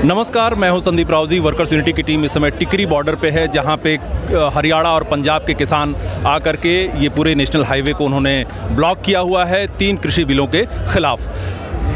नमस्कार, मैं हूं संदीप राव जी। वर्कर्स यूनिटी की टीम इस समय टिकरी बॉर्डर पे है, जहां पे हरियाणा और पंजाब के किसान आकर के ये पूरे नेशनल हाईवे को उन्होंने ब्लॉक किया हुआ है 3 कृषि बिलों के खिलाफ।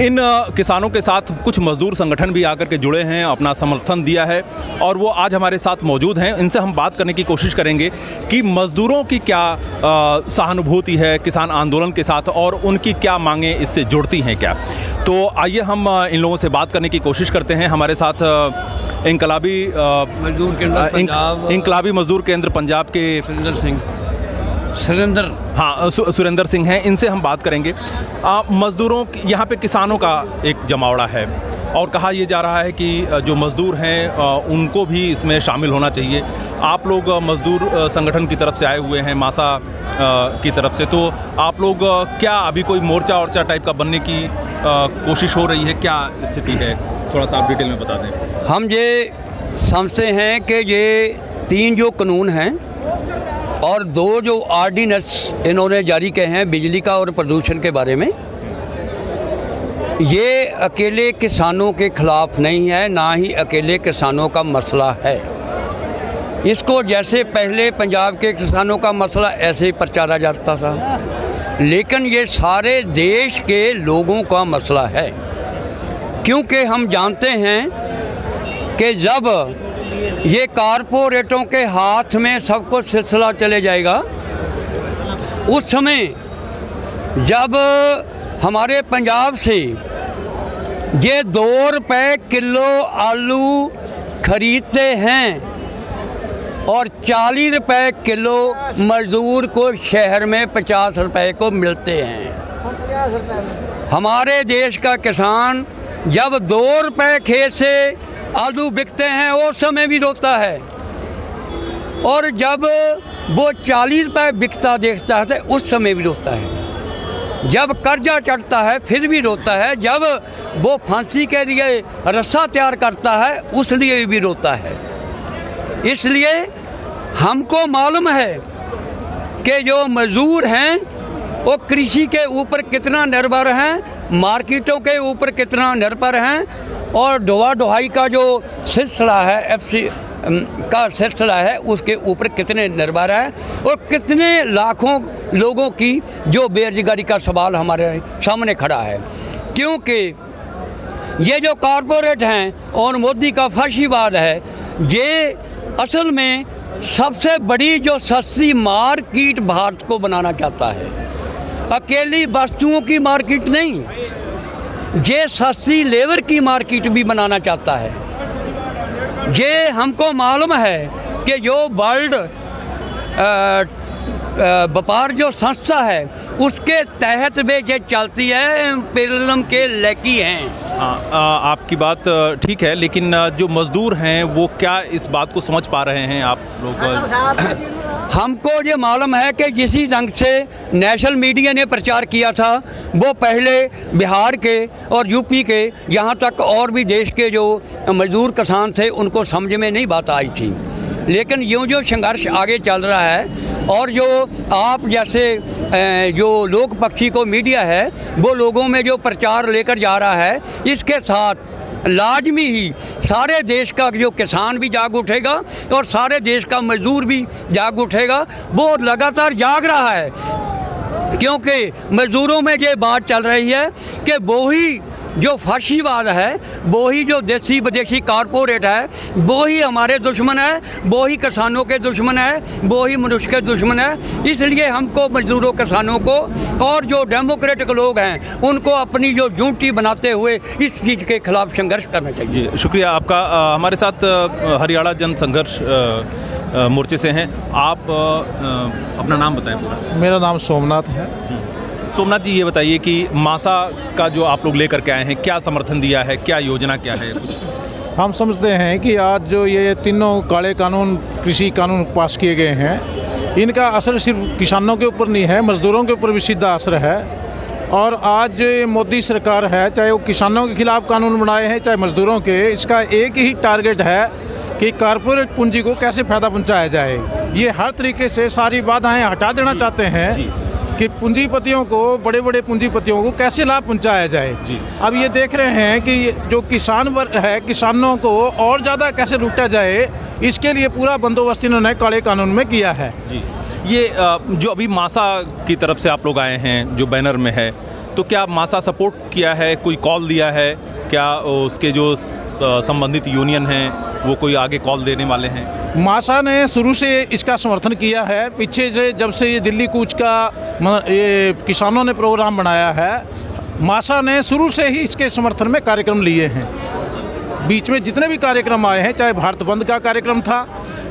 इन किसानों के साथ कुछ मजदूर संगठन भी आकर के जुड़े हैं, अपना समर्थन दिया है और वो आज हमारे साथ मौजूद हैं। इनसे हम बात करने की कोशिश करेंगे कि मजदूरों की क्या सहानुभूति है किसान आंदोलन के साथ और उनकी क्या मांगें इससे जुड़ती हैं क्या। तो आइए हम इन लोगों से बात करने की कोशिश करते हैं। हमारे साथ इनकलाबी मजदूर केंद्र पंजाब के सुरेंद्र सिंह हैं। इनसे हम बात करेंगे। मजदूरों यहाँ पे किसानों का एक जमावड़ा है और कहा यह जा रहा है कि जो मजदूर हैं उनको भी इसमें शामिल होना चाहिए। आप लोग मजदूर संगठन की तरफ से आए हुए हैं, मासा की तरफ से, तो आप लोग क्या अभी कोई मोर्चा वोर्चा टाइप का बनने की कोशिश हो रही है? क्या स्थिति है, थोड़ा सा आप डिटेल में बता दें। हम ये समझते हैं कि ये 3 जो कानून हैं और 2 जो ऑर्डिनेंस इन्होंने जारी किए हैं बिजली का और प्रदूषण के बारे में, ये अकेले किसानों के खिलाफ नहीं है, ना ही अकेले किसानों का मसला है। इसको जैसे पहले पंजाब के किसानों का मसला ऐसे ही प्रचारा जाता था, लेकिन ये सारे देश के लोगों का मसला है। क्योंकि हम जानते हैं कि जब ये कारपोरेटों के हाथ में सब कुछ सिलसिला चले जाएगा, उस समय जब हमारे पंजाब से ये 2 रुपये किलो आलू खरीदते हैं और 40 रुपये किलो मजदूर को शहर में 50 रुपये को मिलते हैं। हमारे देश का किसान जब 2 रुपये खेत से आलू बिकते हैं उस समय भी रोता है, और जब वो 40 रुपये बिकता देखता है तो उस समय भी रोता है। जब कर्जा चढ़ता है फिर भी रोता है, जब वो फांसी के लिए रास्ता तैयार करता है उस लिए भी रोता है। इसलिए हमको मालूम है कि जो मजदूर हैं वो कृषि के ऊपर कितना निर्भर हैं, मार्केटों के ऊपर कितना निर्भर हैं, और ढोआ ढुआई का जो सिलसिला है एफसी का सिलसिला है उसके ऊपर कितने निर्भर है, और कितने लाखों लोगों की जो बेरोजगारी का सवाल हमारे सामने खड़ा है। क्योंकि ये जो कॉरपोरेट हैं और मोदी का फाशीवाद है, ये असल में सबसे बड़ी जो सस्ती मार्केट भारत को बनाना चाहता है। अकेली वस्तुओं की मार्केट नहीं, ये सस्ती लेबर की मार्केट भी बनाना चाहता है। ये हमको मालूम है कि जो वर्ल्ड व्यापार जो संस्था है उसके तहत वे ये चलती है, इम्पीरियलिज्म के लेकी हैं। आपकी बात ठीक है, लेकिन जो मजदूर हैं वो क्या इस बात को समझ पा रहे हैं आप लोग? हमको ये मालूम है कि जिसी ढंग से नेशनल मीडिया ने प्रचार किया था, वो पहले बिहार के और यूपी के, यहाँ तक और भी देश के जो मजदूर किसान थे उनको समझ में नहीं बात आई थी। लेकिन यूँ जो संघर्ष आगे चल रहा है और जो आप जैसे जो लोक पक्षी को मीडिया है वो लोगों में जो प्रचार लेकर जा रहा है, इसके साथ लाजमी ही सारे देश का जो किसान भी जाग उठेगा और सारे देश का मजदूर भी जाग उठेगा। वो लगातार जाग रहा है क्योंकि मजदूरों में ये बात चल रही है कि वो ही जो फाशीवाद है, वो ही जो देसी विदेशी कारपोरेट है, वो ही हमारे दुश्मन है, वो ही किसानों के दुश्मन है, वो ही मनुष्य के दुश्मन है। इसलिए हमको मजदूरों किसानों को और जो डेमोक्रेटिक लोग हैं उनको अपनी जो यूनिटी बनाते हुए इस चीज़ के खिलाफ संघर्ष करना चाहिए। जी शुक्रिया आपका। हमारे साथ हरियाणा जन संघर्ष मोर्चे से हैं आप। अपना नाम बताएं पूरा। मेरा नाम सोमनाथ है। सोमनाथ जी, ये बताइए कि मासा का जो आप लोग लेकर के आए हैं, क्या समर्थन दिया है, क्या योजना क्या है कुछ? हम समझते हैं कि आज जो ये 3 काले कानून, कृषि कानून पास किए गए हैं, इनका असर सिर्फ किसानों के ऊपर नहीं है, मज़दूरों के ऊपर भी सीधा असर है। और आज मोदी सरकार है, चाहे वो किसानों के खिलाफ कानून बनाए हैं चाहे मज़दूरों के, इसका एक ही टारगेट है कि कारपोरेट पूंजी को कैसे फ़ायदा पहुँचाया जाए। ये हर तरीके से सारी बाधाएँ हटा देना चाहते हैं कि पूंजीपतियों को, बड़े बड़े पूंजीपतियों को कैसे लाभ पहुंचाया जाए। जी। अब ये देख रहे हैं कि जो किसान वर्ग है, किसानों को और ज़्यादा कैसे लूटा जाए, इसके लिए पूरा बंदोबस्त इन्होंने काले कानून में किया है। जी, ये जो अभी मासा की तरफ से आप लोग आए हैं जो बैनर में है, तो क्या मासा सपोर्ट किया है, कोई कॉल दिया है क्या? उसके जो संबंधित यूनियन हैं वो कोई आगे कॉल देने वाले हैं? मासा ने शुरू से इसका समर्थन किया है। पीछे से जब से ये दिल्ली कूच का ये किसानों ने प्रोग्राम बनाया है, मासा ने शुरू से ही इसके समर्थन में कार्यक्रम लिए हैं। बीच में जितने भी कार्यक्रम आए हैं, चाहे भारत बंद का कार्यक्रम था,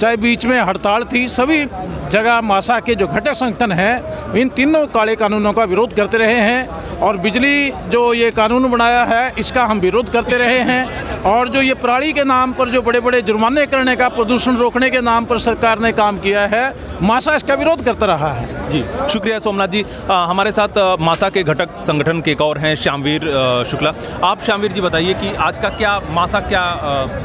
चाहे बीच में हड़ताल थी, सभी जगह मासा के जो घटक संगठन हैं इन तीनों काले कानूनों का विरोध करते रहे हैं। और बिजली जो ये कानून बनाया है इसका हम विरोध करते रहे हैं। और जो ये पराली के नाम पर जो बड़े बड़े जुर्माने करने का, प्रदूषण रोकने के नाम पर सरकार ने काम किया है, मासा इसका विरोध करता रहा है। जी, शुक्रिया सोमनाथ जी। हमारे साथ मासा के घटक संगठन के एक और हैं श्यामवीर शुक्ला। आप श्यामवीर जी बताइए कि आज का क्या मासा क्या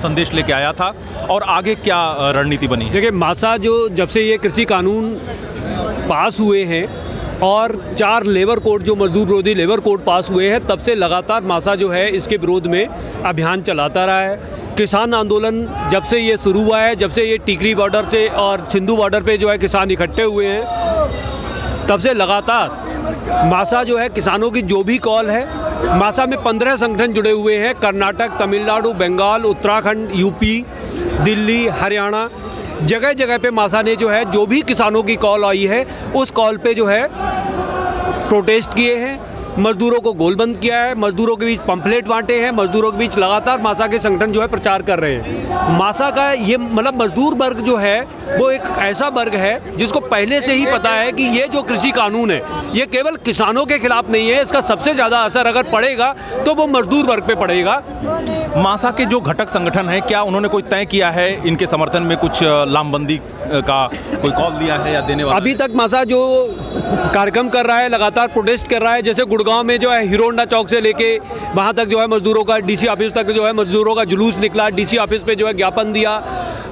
संदेश लेके आया था और आगे क्या रणनीति बनी है? देखिए, मासा जो जब से ये कृषि कानून पास हुए हैं और 4 लेबर कोड जो मजदूर विरोधी लेबर कोड पास हुए हैं, तब से लगातार मासा जो है इसके विरोध में अभियान चलाता रहा है। किसान आंदोलन जब से ये शुरू हुआ है, जब से ये टिकरी बॉर्डर से और सिंधु बॉर्डर पे जो है किसान इकट्ठे हुए हैं, तब से लगातार मासा जो है किसानों की जो भी कॉल है, मासा में 15 संगठन जुड़े हुए हैं। कर्नाटक, तमिलनाडु, बंगाल, उत्तराखंड, यूपी, दिल्ली, हरियाणा, जगह जगह पे मासा ने जो है जो भी किसानों की कॉल आई है उस कॉल पे जो है प्रोटेस्ट किए हैं, मजदूरों को गोलबंद किया है, मजदूरों के बीच पंफलेट बांटे हैं, मजदूरों के बीच लगातार मासा के संगठन जो है प्रचार कर रहे हैं। मासा का ये मतलब मजदूर वर्ग जो है वो एक ऐसा वर्ग है जिसको पहले से ही पता है कि ये जो कृषि कानून है ये केवल किसानों के खिलाफ नहीं है, इसका सबसे ज़्यादा असर अगर पड़ेगा तो वो मजदूर वर्ग पे पड़ेगा। मासा के जो घटक संगठन हैं, क्या उन्होंने कोई तय किया है इनके समर्थन में, कुछ लामबंदी का कोई कॉल दिया है या देने वाला? अभी तक मासा जो कार्यक्रम कर रहा है, लगातार प्रोटेस्ट कर रहा है। जैसे गुड़गांव में जो है हीरो होंडा चौक से लेके वहाँ तक जो है मजदूरों का डीसी ऑफिस तक जो है मजदूरों का जुलूस निकला, डीसी ऑफिस पे जो है ज्ञापन दिया।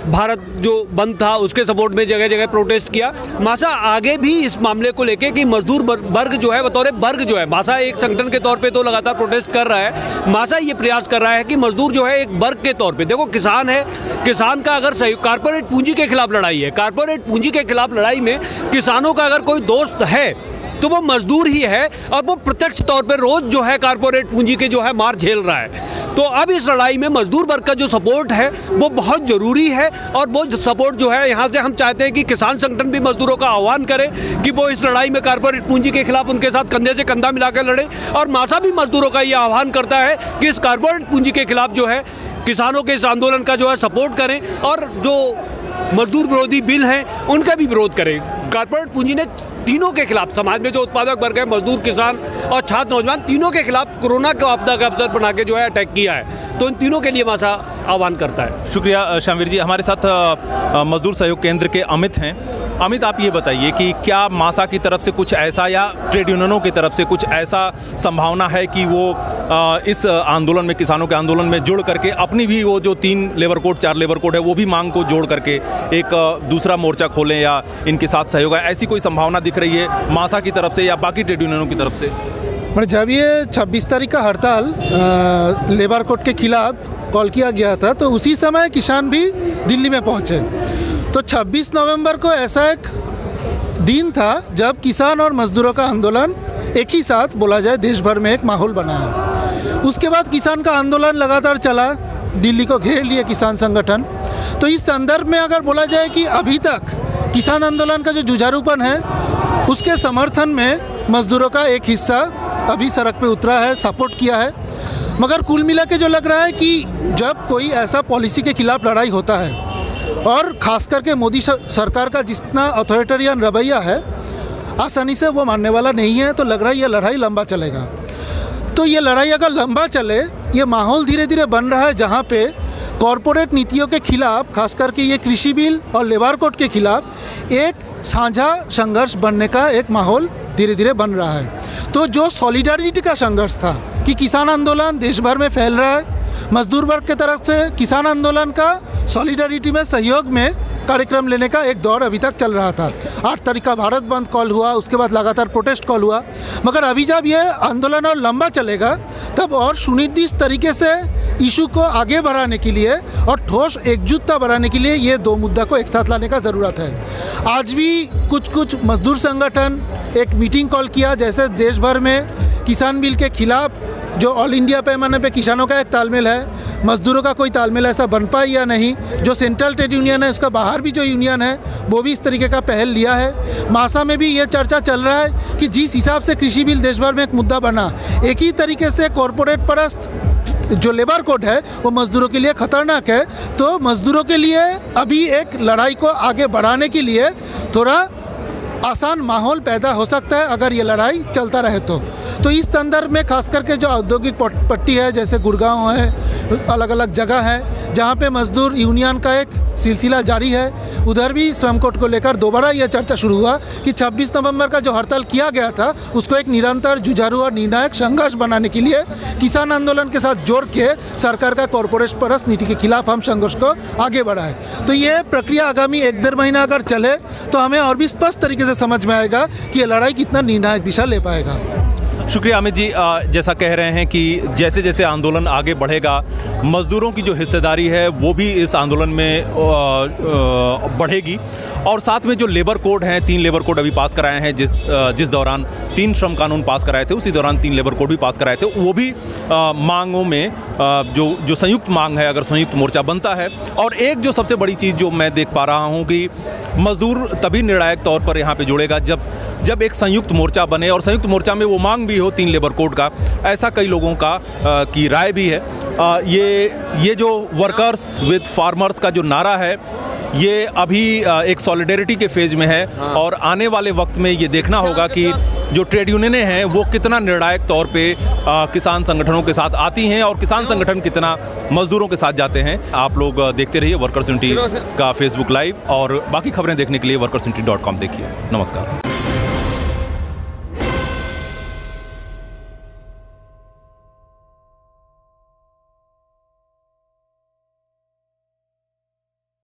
भारत जो बंद था उसके सपोर्ट में जगह जगह प्रोटेस्ट किया। मासा आगे भी इस मामले को लेके कि मजदूर वर्ग जो है बतौर वर्ग जो है, मासा एक संगठन के तौर पे तो लगातार प्रोटेस्ट कर रहा है, मासा ये प्रयास कर रहा है कि मजदूर जो है एक वर्ग के तौर पे, देखो किसान है, किसान का अगर सही कारपोरेट पूंजी के खिलाफ लड़ाई है, कारपोरेट पूंजी के खिलाफ लड़ाई में किसानों का अगर कोई दोस्त है तो वो मजदूर ही है और वो प्रत्यक्ष तौर पर रोज जो है कारपोरेट पूंजी के जो है मार झेल रहा है। तो अब इस लड़ाई में मजदूर वर्ग का जो सपोर्ट है वो बहुत ज़रूरी है और वो सपोर्ट जो है यहाँ से हम चाहते हैं कि किसान संगठन भी मजदूरों का आह्वान करें कि वो इस लड़ाई में कारपोरेट पूंजी के खिलाफ उनके साथ कंधे से कंधा मिलाकर लड़े। और मासा भी मजदूरों का ये आह्वान करता है कि इस कारपोरेट पूंजी के खिलाफ जो है किसानों के इस आंदोलन का जो है सपोर्ट करें और जो मजदूर विरोधी बिल हैं उनका भी विरोध करें। कारपोरेट पूंजी ने तीनों के खिलाफ, समाज में जो उत्पादक वर्ग है, मजदूर, किसान और छात्र, नौजवान, तीनों के खिलाफ कोरोना का आपदा का अवसर बना के जो है अटैक किया है। तो इन तीनों के लिए मासा आह्वान करता है। शुक्रिया श्यामवीर जी। हमारे साथ मजदूर सहयोग केंद्र के अमित हैं। अमित, आप ये बताइए कि क्या मासा की तरफ से कुछ ऐसा या ट्रेड यूनियनों की तरफ से कुछ ऐसा संभावना है कि वो इस आंदोलन में, किसानों के आंदोलन में जुड़ करके अपनी भी वो जो 3 लेबर कोड 4 लेबर कोड है वो भी मांग को जोड़ करके एक दूसरा मोर्चा खोलें या इनके साथ सहयोग है, ऐसी कोई संभावना दिख रही है मासा की तरफ से या बाकी ट्रेड यूनियनों की तरफ से? जब ये 26 तारीख का हड़ताल लेबर कोड के खिलाफ कॉल किया गया था तो उसी समय किसान भी दिल्ली में पहुंचे। तो 26 नवंबर को ऐसा एक दिन था जब किसान और मजदूरों का आंदोलन एक ही साथ, बोला जाए, देश भर में एक माहौल बना है। उसके बाद किसान का आंदोलन लगातार चला, दिल्ली को घेर लिए किसान संगठन। तो इस संदर्भ में अगर बोला जाए कि अभी तक किसान आंदोलन का जो जुझारूपन है उसके समर्थन में मजदूरों का एक हिस्सा अभी सड़क पे उतरा है, सपोर्ट किया है। मगर कुल मिला के जो लग रहा है कि जब कोई ऐसा पॉलिसी के खिलाफ लड़ाई होता है और ख़ास करके मोदी सरकार का जितना अथॉरिटेरियन रवैया है आसानी से वो मानने वाला नहीं है, तो लग रहा है ये लड़ाई लंबा चलेगा। तो ये लड़ाई अगर लंबा चले, ये माहौल धीरे धीरे बन रहा है जहाँ पे कॉरपोरेट नीतियों के खिलाफ, खास करके ये कृषि बिल और लेबर कोड के खिलाफ एक साझा संघर्ष बनने का एक माहौल धीरे धीरे बन रहा है। तो जो सॉलिडारिटी का संघर्ष था कि किसान आंदोलन देश भर में फैल रहा है, मजदूर वर्ग की तरफ से किसान आंदोलन का सॉलिडारिटी में, सहयोग में कार्यक्रम लेने का एक दौर अभी तक चल रहा था। 8 तारीख का भारत बंद कॉल हुआ, उसके बाद लगातार प्रोटेस्ट कॉल हुआ, मगर अभी जब ये आंदोलन और लंबा चलेगा तब और सुनिर्दिष्ट तरीके से इशू को आगे बढ़ाने के लिए और ठोस एकजुटता बढ़ाने के लिए ये दो मुद्दा को एक साथ लाने का ज़रूरत है। आज भी कुछ मजदूर संगठन एक मीटिंग कॉल किया, जैसे देश भर में किसान बिल के खिलाफ जो ऑल इंडिया पैमाने पे किसानों का एक तालमेल है, मजदूरों का कोई तालमेल ऐसा बन पाए या नहीं। जो सेंट्रल ट्रेड यूनियन है, उसका बाहर भी जो यूनियन है वो भी इस तरीके का पहल लिया है। मासा में भी ये चर्चा चल रहा है कि जिस हिसाब से कृषि बिल देश भर में एक मुद्दा बना, एक ही तरीके से कॉरपोरेट परस्त जो लेबर कोड है वो मज़दूरों के लिए ख़तरनाक है। तो मज़दूरों के लिए अभी एक लड़ाई को आगे बढ़ाने के लिए थोड़ा आसान माहौल पैदा हो सकता है अगर ये लड़ाई चलता रहे तो इस संदर्भ में खास करके जो औद्योगिक पट्टी है, जैसे गुड़गांव है, अलग अलग जगह है जहाँ पे मजदूर यूनियन का एक सिलसिला जारी है, उधर भी श्रम कोड को लेकर दोबारा यह चर्चा शुरू हुआ कि 26 नवंबर का जो हड़ताल किया गया था उसको एक निरंतर जुझारू और निर्णायक संघर्ष बनाने के लिए किसान आंदोलन के साथ जोड़ के सरकार का कॉरपोरेट परस्त नीति के खिलाफ हम संघर्ष को आगे बढ़ाएं। तो ये प्रक्रिया आगामी 1-1.5 महीना अगर चले तो हमें और भी स्पष्ट तरीके से समझ में आएगा कि ये लड़ाई कितना निर्णायक दिशा ले पाएगा। शुक्रिया अमित जी। जैसा कह रहे हैं कि जैसे जैसे आंदोलन आगे बढ़ेगा, मज़दूरों की जो हिस्सेदारी है वो भी इस आंदोलन में बढ़ेगी, और साथ में जो लेबर कोड हैं, 3 लेबर कोड अभी पास कराए हैं, जिस दौरान 3 श्रम कानून पास कराए थे, उसी दौरान 3 लेबर कोड भी पास कराए थे, वो भी मांगों में जो संयुक्त मांग है, अगर संयुक्त मोर्चा बनता है। और एक जो सबसे बड़ी चीज़ जो मैं देख पा रहा हूँ कि मज़दूर तभी निर्णायक तौर पर यहाँ पे जुड़ेगा जब एक संयुक्त मोर्चा बने, और संयुक्त मोर्चा में वो मांग भी हो 3 लेबर कोड का। ऐसा कई लोगों का की राय भी है। ये जो वर्कर्स विद फार्मर्स का जो नारा है, ये अभी एक सॉलिडेरिटी के फेज में है, और आने वाले वक्त में ये देखना होगा कि जो ट्रेड यूनियनें हैं वो कितना निर्णायक तौर पे किसान संगठनों के साथ आती हैं और किसान संगठन कितना मजदूरों के साथ जाते हैं। आप लोग देखते रहिए वर्कर्स यूनिटी का फेसबुक लाइव, और बाकी खबरें देखने के लिए workersunity.com देखिए। नमस्कार।